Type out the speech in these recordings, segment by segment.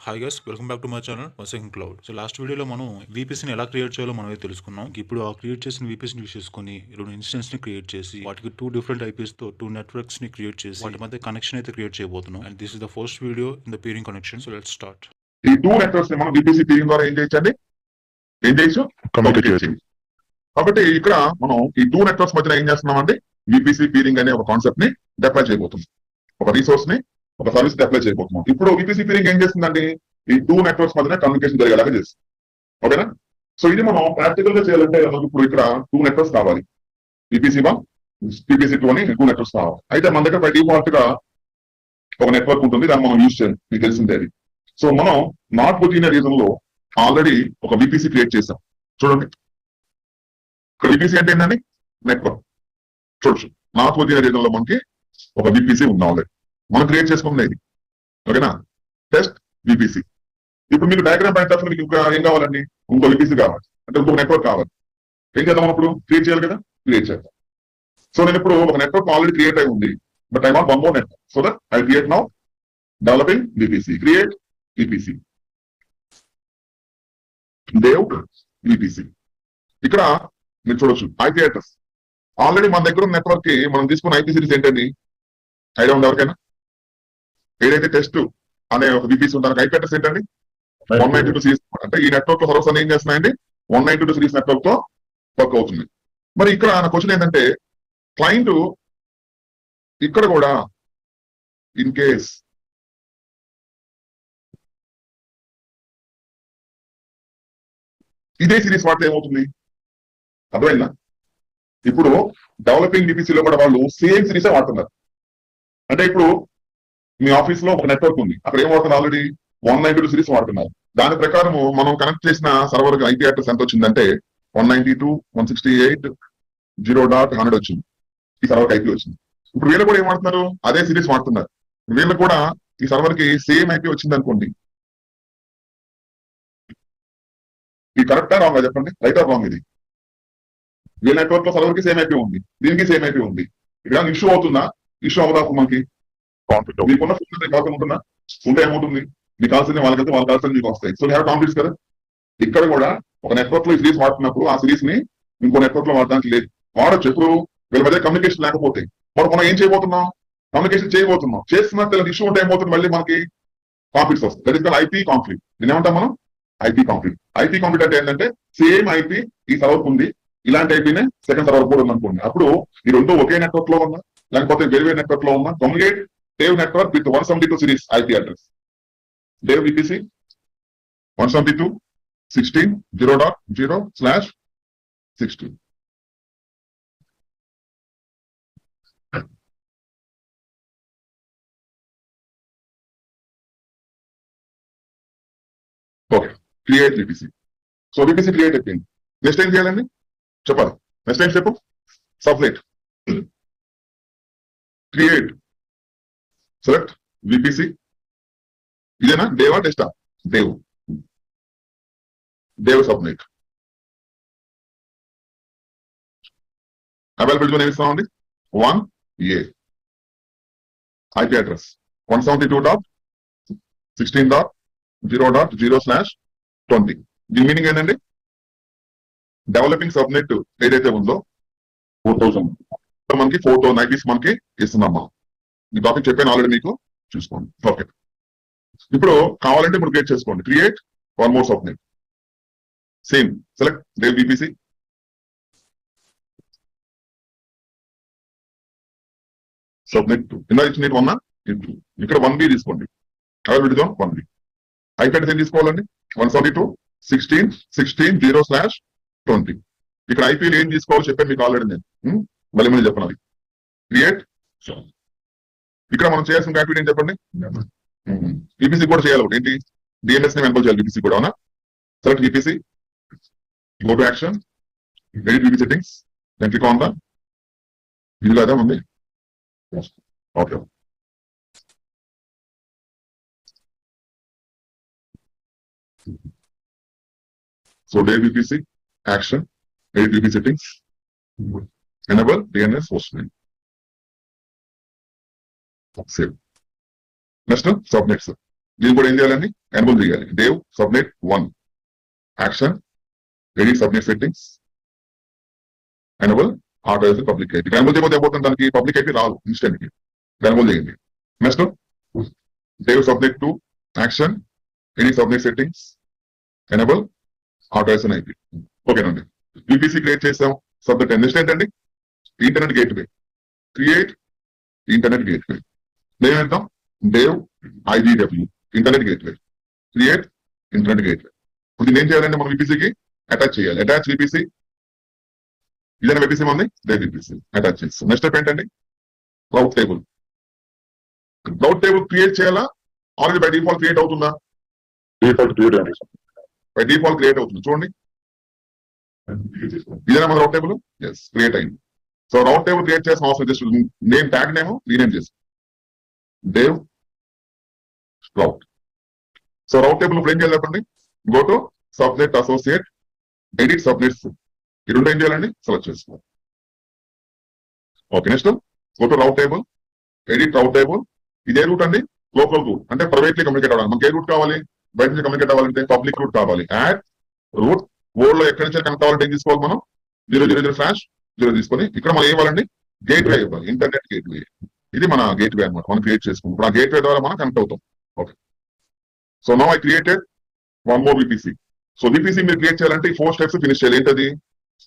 Hi guys, welcome back to my channel వసింగ్ cloud. So last వీడియోలో మనం వీపీసీని ఎలా క్రియేట్ చేయాలో మనమే తెలుసుకున్నాం. ఇప్పుడు ఆ క్రియేట్ చేసిన వీపీసీని యూస్ చేసుకొని 2 ఇన్స్టెన్స్ని క్రియేట్ చేసి వాటికి 2 డిఫరెంట్ ఐపీస్తో 2 నెట్వర్క్స్ని క్రియేట్ చేసి వాటి మధ్య కనెక్షన్ అయితే క్రియేట్ చేయబోతున్నాం. And this is the first video in the peering connection. So let's start. ఈ 2 నెట్వర్క్స్ ని మనం VPC పీరింగ్ ద్వారా ఏం చేయొచ్చండి, ఏం చేయొచ్చు, కమ్యూనికేట్ చేయొచ్చు. కాబట్టి ఇక్కడ మనం ఈ 2 నెట్వర్క్స్ మధ్యన ఏం చేస్తున్నామండి, VPC పీరింగ్ అనే ఒక కాన్సెప్ట్ ని డిప్లాయ్ చేయబోతున్నాం. ఒక రిసోర్స్ ని, ఒక సర్వీస్ డిప్లాయ్ చేయబోతున్నాం. ఇప్పుడు VPC పీరింగ్ ఏం చేస్తుందండి, ఈ 2 నెట్వర్క్స్ మధ్యన కమ్యూనికేషన్ జరిగేలాగా చేస్తుంది. ఓకేనా? సో ఇది మనం ప్రాక్టికల్ గా చేయాలంటే మనకు ఇప్పుడు ఇక్కడ 2 నెట్వర్క్స్ కావాలి. VPC1, VPC2 అని 2 నెట్వర్క్స్ కావాలి. అయితే మన దగ్గర బై డిఫాల్ట్ గా ఒక నెట్వర్క్ ఉంటుంది, దాన్ని మనం యూజ్ చేయాలి, మీకు తెలిసిందే అది. సో మనం నాట్ కొట్టిన రీజన్ లో ఆల్రెడీ ఒక VPC క్రియేట్ చేసాం. చూడండి, ఇక్కడ VPC అంటే ఏంటండి, నెట్వర్క్. చూడొచ్చు, నాట్ కొట్టిన రీజన్ లో మనకి ఒక VPC ఉంది ఆల్రెడీ, మనం క్రియేట్ చేసుకున్నది ఇది. ఓకేనా? Test VPC. ఇప్పుడు మీకు డయాగ్రామ్ పాయింట్ ఆఫ్ మీకు ఇంకా ఏం కావాలండి, ఇంకో VPC కావాలి, అంటే ఇంకో నెట్వర్క్ కావాలి. ఏం చేద్దాం అప్పుడు, క్రియేట్ చేయాలి కదా, క్రియేట్ చేద్దాం. సో నేను ఇప్పుడు ఒక నెట్వర్క్ ఆల్రెడీ క్రియేట్ అయి ఉంది, but I want one more network. So that I create now developing VPC. Create VPC. Dev VPC. ఇక్కడ మీరు చూడొచ్చు IP అడ్రస్. ఆల్రెడీ మన దగ్గర ఉన్న నెట్వర్క్ కి మనం తీసుకున్న IP సిరీస్ ఏంటండి, ఐడియా ఉంది ఎవరికైనా? ఏదైతే టెస్ట్ అనే ఒక VPC ఉందా, IP అడ్రస్ ఏంటండి, 192 సిరీస్. అంటే ఈ నెట్వర్క్ లో సర్వర్స్ ఏం చేస్తున్నాయండి, 192 సిరీస్ నెట్వర్క్ తో వర్క్ అవుతుంది. మరి ఇక్కడ నా క్వశ్చన్ ఏంటంటే, క్లయింట్ ఇక్కడ కూడా ఇన్ కేస్ ఇదే సిరీస్ వాడితే ఏమవుతుంది, అర్థమైందా? ఇప్పుడు డెవలపింగ్ VPC లో కూడా వాళ్ళు సేమ్ సిరీసే వాడుతున్నారు. అంటే ఇప్పుడు మీ ఆఫీస్ లో ఒక నెట్వర్క్ ఉంది, అక్కడ ఏం వాడుతున్నారు, ఆల్రెడీ 192 సిరీస్ వాడుతున్నారు. దాని ప్రకారం మనం కనెక్ట్ చేసిన సర్వర్ IP అడ్రస్ ఎంత వచ్చిందంటే 192.168.0.100 వచ్చింది. ఈ సర్వర్ IP వచ్చింది. ఇప్పుడు వీళ్ళు కూడా ఏం వాడుతున్నారు, అదే సిరీస్ వాడుతున్నారు. వీళ్ళు కూడా ఈ సర్వర్ కి సేమ్ IP వచ్చింది అనుకోండి, ఇది కరెక్టా రాంగ్ చెప్పండి, రైట్ ఆర్ రాంగ్? ఇది వీళ్ళ నెట్వర్క్ లో సర్వర్ కి సేమ్ IP ఉంది, దీనికి సేమ్ IP ఉంది. ఇక్కడ ఇష్యూ అవుతుందా, ఇష్యూ అవుదా? మనకి కాన్ఫ్లిక్ట్. మీకున్న ఫోన్ కాకుండా ఉంటుందా, ఉంటే ఏమవుతుంది, మీకు కావాల్సింది వాళ్ళకి, వాళ్ళ కావాల్సింది మీకు వస్తాయి. సో హ్యావ్ కాన్ఫ్లిక్ట్స్ కదా. ఇక్కడ కూడా ఒక నెట్వర్క్ లో ఈ సిరీస్ వాడుతున్నప్పుడు ఆ సిరీస్ ని ఇంకో నెట్వర్క్ లో వాడడానికి లేదు, వాడచ్చు. ఎప్పుడు వీళ్ళ మధ్య కమ్యూనికేషన్ లేకపోతే మనం ఏం చేయబోతున్నాం, కమ్యూనికేషన్ చేయబోతున్నాం. చేస్తున్నా తెలియదు ఇష్యూ ఉంటే ఏమవుతుంది, మళ్ళీ మనకి కాన్ఫ్లిక్ట్స్ వస్తాయి. That is called IP conflict. దీని ఏమంటాం మనం, IP కాన్ఫ్లిక్ట్. IP కాన్ఫ్లిక్ట్ అంటే ఏంటంటే సేమ్ IP ఈ సర్వర్ ఉంది, ఇలాంటి IPనే సెకండ్ సర్వర్ కూడా ఉందనుకోండి. అప్పుడు ఈ రెండు ఒకే నెట్వర్క్ లో ఉన్నా, లేకపోతే వేరే వేరే నెట్వర్క్ లో ఉన్నా, communicate Dev network with 172 series IP address. Dev VPC 172.16.0.0/16. Okay, create VPC. So VPC create అయిపోయింది. నెక్స్ట్ ఏం చేయాలండి చెప్పాలి, నెక్స్ట్ ఏం చెప్పు, సబ్నెట్. Create, select VPC. ఇదేనా, దేవా టెస్టా? దేవ్. దేవ్ సబ్నెట్. అవైలబిలిటీ ఏమి ఇస్తామండి, 1A. IP address 172.16.0.0/20. దీని మీనింగ్ ఏంటండి, డెవలపింగ్ సబ్నెట్ ఏదైతే ఉందో 4000 మనకి 4000 IPs మనకి ఇస్తున్నాం. మనం ఈ టాపిక్ చెప్పాను ఆల్రెడీ, మీకు చూసుకోండి. ఓకే, ఇప్పుడు కావాలంటే ఇప్పుడు క్రియేట్ చేసుకోండి. Create one more subnet. Same select dev VPC. Subnet 2 ఇందా ఇచ్చిన 1 ఇక్కడ 1B తీసుకోండి. Availability 1B. IP అడ్రస్ ఏం తీసుకోవాలండి, 172.16.16.0/20. ఇక్కడ IP ఏం తీసుకోవాలో చెప్పాను మీకు ఆల్రెడీ నేను, మళ్ళీ చెప్పను. అది క్రియేట్. ఇక్కడ మనం చేయాల్సిన యాక్టివిటీ ఏం చెప్పండి, VPC కూడా చేయాలి. ఒకటి ఏంటి, DNS ని ఎన్రోల్ చేయాలి VPC కూడా. అవునా? Select VPC, go to action, edit VPC settings, then click on the ఇది లేదా ఉంది. Okay, so the VPC action, edit VPC settings, enable DNS host name, save. Next subnets. దీన్ని కూడా ఏం చేయాలండి, ఎనబుల్ చేయాలి. Dev subnet 1 action edit subnet settings enable auto public IP. Enable చేయకపోతే ఏమవుతుంది, దానికి పబ్లిక్ ఐపీ రాదు ఇన్స్టెంట్ కి. ఎనబుల్ చేయండి. Next dev subnet 2 action edit subnet settings enable autos IP. ఓకేనండి, విపిసి క్రియేట్ చేసాం. సబ్నెట్ నెక్స్ట్ ఏంటండి, internet gateway. Create internet gateway. Dev వెళ్తాం, dev IDW internet gateway. Create internet gateway. ఇప్పుడు దీన్ని ఏం చేయాలంటే మనం విపిసికి అటాచ్ చేయాలి. అటాచ్ విపిసి, ఇదైనా విపిసి ఉంది, దే విపిసి అటాచ్ చేస్తాం. నెక్స్ట్ స్టెప్ ఏంటండి, route table. Route table create చేయాలా, ఆల్రెడీ బై డిఫాల్ట్ క్రియేట్ అవుతుందా? బై డిఫాల్ట్ క్రియేట్ అవుతుంది చూడండి. ఇదేనా మన రౌట్ టేబుల్? ఎస్, క్రియేట్ అయింది. సో రౌట్ టేబుల్ క్రియేట్ చేసిన అవసరం, just name tag name rename చేసి దేవ్ రౌట్. సో రౌట్ టేబుల్ ఇప్పుడు ఏం చేయాలి చెప్పండి, go to subnet associate edit subnets. ఈ రెండు ఏం చేయాలండి, సెలెక్ట్ చేసుకోవాలి. Okay, next go to rate table edit rate table. ఇదే రూట్ అండి, లోకల్ రూట్ అంటే ప్రైవేట్లీ కమ్యూనికేట్ అవ్వాలి. మనకి ఏ రూట్ కావాలి, బయట నుంచి కమ్యూనికేట్ అవ్వాలంటే పబ్లిక్ రూట్ కావాలి. యాడ్ రూట్ వర్డ్ లో ఎక్కడి నుంచి కనెక్ట్ అవ్వాలంటే ఏం తీసుకోవాలి మనం, 000/0 తీసుకొని ఇక్కడ మనం ఏవాలండి, గేట్వే ఇవ్వాలి, ఇంటర్నెట్ గేట్వే. ఇది మన గేట్వే అనమాట, మనం క్రియేట్ చేసుకుంటాం. ఇప్పుడు ఆ గేట్వే ద్వారా మనం కనెక్ట్ అవుతాం. Okay, so now I created one more VPC. So VPC మీరు క్రియేట్ చేయాలంటే ఈ 4 స్టెప్స్ ఫినిష్ చేయాలి. ఏంటది,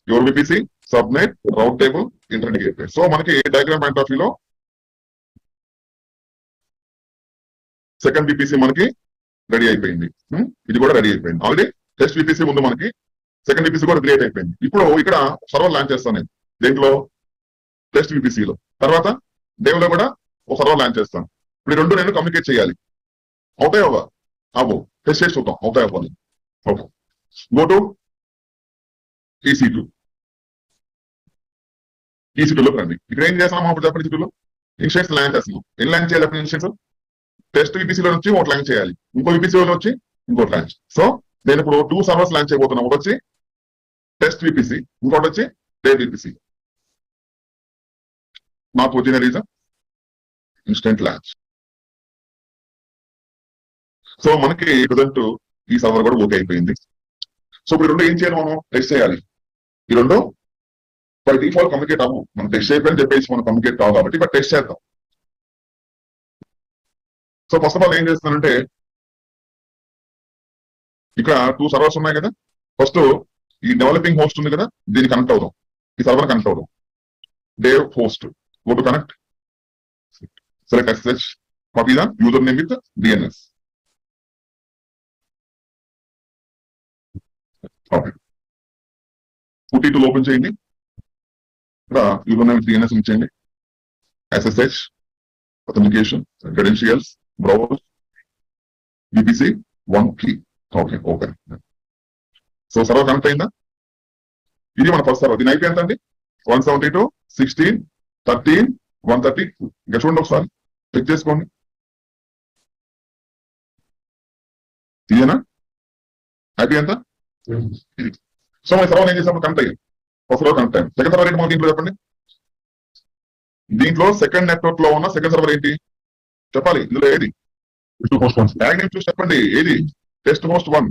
your VPC, subnet, rate table, internet gateway. So మనకి డయాగ్రామ్ పాయింట్ ఆఫ్ వ్యూలో సెకండ్ విపిసి మనకి రెడీ అయిపోయింది. ఇది కూడా రెడీ అయిపోయింది. ఆల్రెడీ టెస్ట్ విపిసి ముందు మనకి, సెకండ్ విపిసి కూడా క్రియేట్ అయిపోయింది. ఇప్పుడు ఇక్కడ సర్వర్ లాంచ్ చేస్తాను నేను, దేంట్లో, టెస్ట్ విపిసిలో. తర్వాత దేవ్ లో కూడా ఒక సర్వర్ లాంచ్ చేస్తాను. ఇప్పుడు ఈ రెండు నేను కమ్యూనికేట్ చేయాలి. అవుతాయి అవ్వ అవ్వు, టెస్ట్ చేసి చూద్దాం అవుతాయి అవ్వాలి. Okay, go to EC2. EC2లోకి రండి. ఇక్కడ ఏం చేస్తాం అప్పుడు చెప్పండి, EC2లో ఇన్స్టెన్స్ లాంచ్ చేస్తున్నాం. ఏం లాంచ్ చేయాలి అప్పుడు ఇన్స్టెన్స్, టెస్ట్ విపిసిలో నుంచి ఒకటి లాంచ్ చేయాలి, ఇంకో విపిసిలో వచ్చి ఇంకోటి లాంచ్. సో నేను ఇప్పుడు 2 సర్వర్స్ లాంచ్ చేయబోతున్నా. ఒకటి వచ్చి టెస్ట్ విపిసి, ఇంకోటి వచ్చి డేట్ విపిసి. మా position reason instant launch. So మనకి ప్రజెంట్ ఈ సర్వర్ కూడా ఓకే అయిపోయింది. సో ఇప్పుడు రెండు ఏం చేయాలి, మనం టెస్ట్ చేయాలి. ఈ రెండు బై డిఫాల్ట్ కమ్యూనికేట్ అవ్వం, మనం టెస్ట్ అయిపోయింది చెప్పేసి మనం కమ్యూనికేట్ కావు కాబట్టి బట్ టెస్ట్ చేద్దాం. సో ఫస్ట్ ఆఫ్ ఆల్ ఏం చేస్తానంటే, ఇక్కడ 2 సర్వర్స్ ఉన్నాయి కదా. ఫస్ట్ ఈ డెవలపింగ్ హోస్ట్ ఉంది కదా, దీన్ని కనెక్ట్ అవుదాం, ఈ సర్వర్ కనెక్ట్ అవుదాం. Dev host, go to connect, select SSH, copy the user name with DNS. Okay, PuTTY open చేయండి. ఇక్కడ యూజర్ నేమ్ విత్ DNS ఇచ్చేయండి. SSH authentication credentials browse VPC 1 key. Okay, okay. So server connect అయిందా, ఇది మన first server. దీని IP ఎంత అండి, 172.16.13.132. ఇంకా చూడండి ఒకసారి, చెక్ చేసుకోండి. ఇదేనా IP ఎంత, ఇది. సో మన సర్వర్ ఏం చేసినప్పుడు కనెక్ట్ అయ్యింది, ఫస్ట్ సర్వర్ కనెక్ట్ అయ్యింది. సెకండ్ సర్వర్ ఏంటి మన దీంట్లో చెప్పండి, దీంట్లో సెకండ్ నెట్వర్క్ లో ఉన్న సెకండ్ సర్వర్ ఏంటి చెప్పాలి. ఇందులో ఏది, డయాగ్రామ్ చూసి చెప్పండి, ఏది, టెస్ట్ హోస్ట్ 1.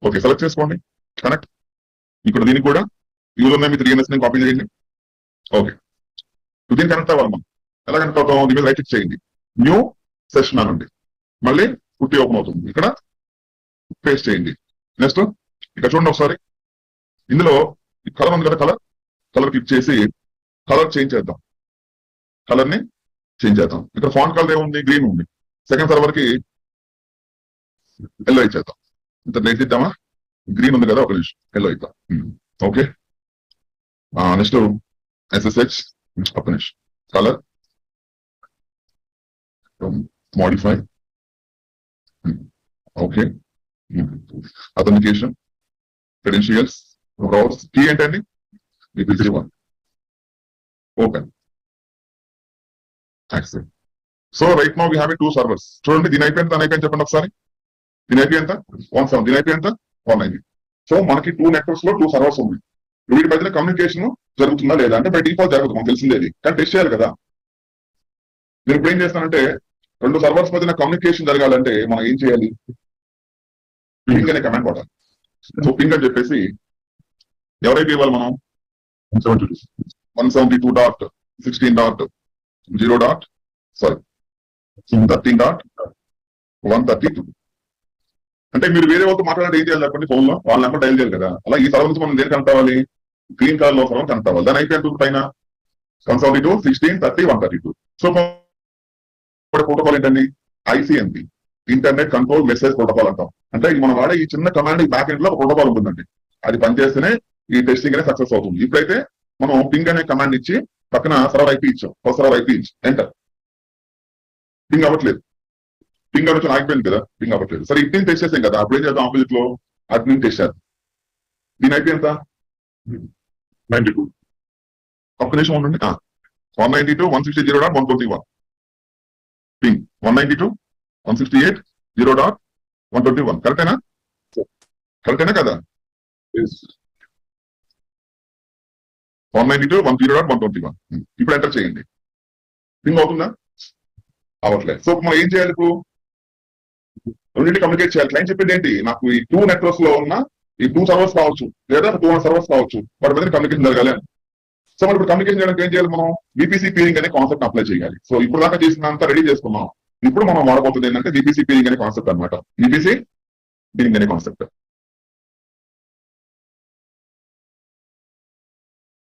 ఓకే, సెలెక్ట్ చేసుకోండి, కనెక్ట్. ఇక్కడ దీనికి కూడా user name with DNS copy చేయండి. ఓకే, దీన్ని కనెక్ట్ అవ్వాలి మనం. ఎలా కనెక్ట్ అవుతాం, దీని మీద రైట్ క్లిక్ చేయండి, న్యూ సెషన్ అనండి, మళ్ళీ పుట్టి ఓపెన్ అవుతుంది. ఇక్కడ పేస్ట్ చేయండి. నెక్స్ట్ ఇక్కడ చూడండి ఒకసారి, ఇందులో కలర్ ఉంది కదా, కలర్ క్లిక్ చేసి కలర్ చేంజ్ చేద్దాం, కలర్ ని చేంజ్ చేద్దాం. ఇక్కడ ఫాంట్ కలర్ ఏముంది, గ్రీన్ ఉంది. సెకండ్ సర్వర్ కి ఎల్లో ఇచ్చేద్దాం. ఇంత బ్రేక్ ఇద్దామా, గ్రీన్ ఉంది కదా, ఒక నిమిషం ఎల్లో ఇద్దాం. ఓకే, నెక్స్ట్ SSH, ఒక నిమిషం, colour modify. Okay, authentication credentials browse key ఏంటండి, VPC 1. Open accept. So right now we have 2 servers. చూడండి, దీని అయిపోయింది, దాని అయిపోయింది చెప్పండి ఒకసారి. దీని IP ఎంత, 17, దీని IP ఎంత, 190. సో మనకి 2 నెట్వర్క్స్ లో 2 సర్వర్స్ ఉంది. వీటి మధ్యన కమ్యూనికేషన్ జరుగుతుందా లేదా అంటే బై డిఫాల్ట్ జరుగుతుంది, మనకు తెలిసిందేది, కానీ టెస్ట్ చేయాలి కదా. నేను ఇప్పుడు ఏం చేస్తానంటే రెండు సర్వర్స్ మధ్యన కమ్యూనికేషన్ జరగాలంటే మనం ఏం చేయాలి? పింగ్ అనే కమాండ్ వాడాలి. సో పింగ్ అని చెప్పేసి ఎవరైతే ఇవ్వాలి మనం 172.16.0.13.132 అంటే మీరు వేరే వాళ్ళతో మాట్లాడితే ఏం చేయాలి చెప్పండి? ఫోన్ లో వాళ్ళ నెంబర్ డైల్ చేయాలి కదా. అలా ఈ సర్వర్ నుంచి మనం దేనికి కనెక్ట్ అవ్వాలి? గ్రీన్ కలర్ లో సర్వర్ కనెక్ట్ అవ్వాలి. దాని అయిపోయింది పైన 172.16.30.132. సో ప్రోటోకాల్ ఏంటండి? ICMP, internet control message protocol అంటాం. అంటే మనం వాడే ఈ చిన్న కమాండ్ బ్యాక్ ఎండ్ లో ఒక ప్రోటోకాల్ ఉంటుందండి. అది పనిచేస్తేనే ఈ టెస్టింగ్ అనేది సక్సెస్ అవుతుంది. ఇప్పుడైతే మనం పింగ్ అనే కమాండ్ ఇచ్చి పక్కన సర్వర్ IP ఇచ్చాం. సర్వర్ IP ఇచ్చి ఎంటర్. పింగ్ అవ్వట్లేదు. పింగ్ అవ్వచ్చు ఆగిపోయింది కదా, పింగ్ అవ్వట్లేదు. సరే ఇట్ని టెస్ట్ చేసాం కదా, అప్పుడు ఏం చేద్దాం? ఆపోజిట్ లో అడ్మిన్ టెస్ట్ చేద్దాం. దీని IP ఎంత? 92. ఒక్క నిమిషం ఉండండి. 192.168.0.121 పింగ్ 192.168.0.121 కరెక్టేనా? కరెక్టేనా కదా? 192.1.0.121 ఇప్పుడు ఎంటర్ చేయండి. పింగ్ అవుతుందా? అవ్వట్లేదు. సో మనం ఏం చేయాలి? ఇప్పుడు రెండింటి కమ్యూనికేట్ చేయాలి. క్లయింట్ చెప్పింది ఏంటి? నాకు ఈ 2 నెట్వర్క్స్ లో ఉన్న ఈ 2 సర్వర్స్ కావచ్చు, లేదా 200 సర్వర్స్ కావచ్చు, వాటి మీద కమ్యూనికేషన్ జరగాలి అని. సో మనం ఇప్పుడు కమ్యూనికేషన్ చేయడానికి ఏం చేయాలి? మనం VPC పీరింగ్ అనే కాన్సెప్ట్ అప్లై చేయాలి. సో ఇప్పుడు దాకా చేసినంత రెడీ చేసుకున్నాం. ఇప్పుడు మనం వాడబోతుంది ఏంటంటే VPC పీరింగ్ అనే కాన్సెప్ట్ అనమాట. VPC పీరింగ్ అనే కాన్సెప్ట్.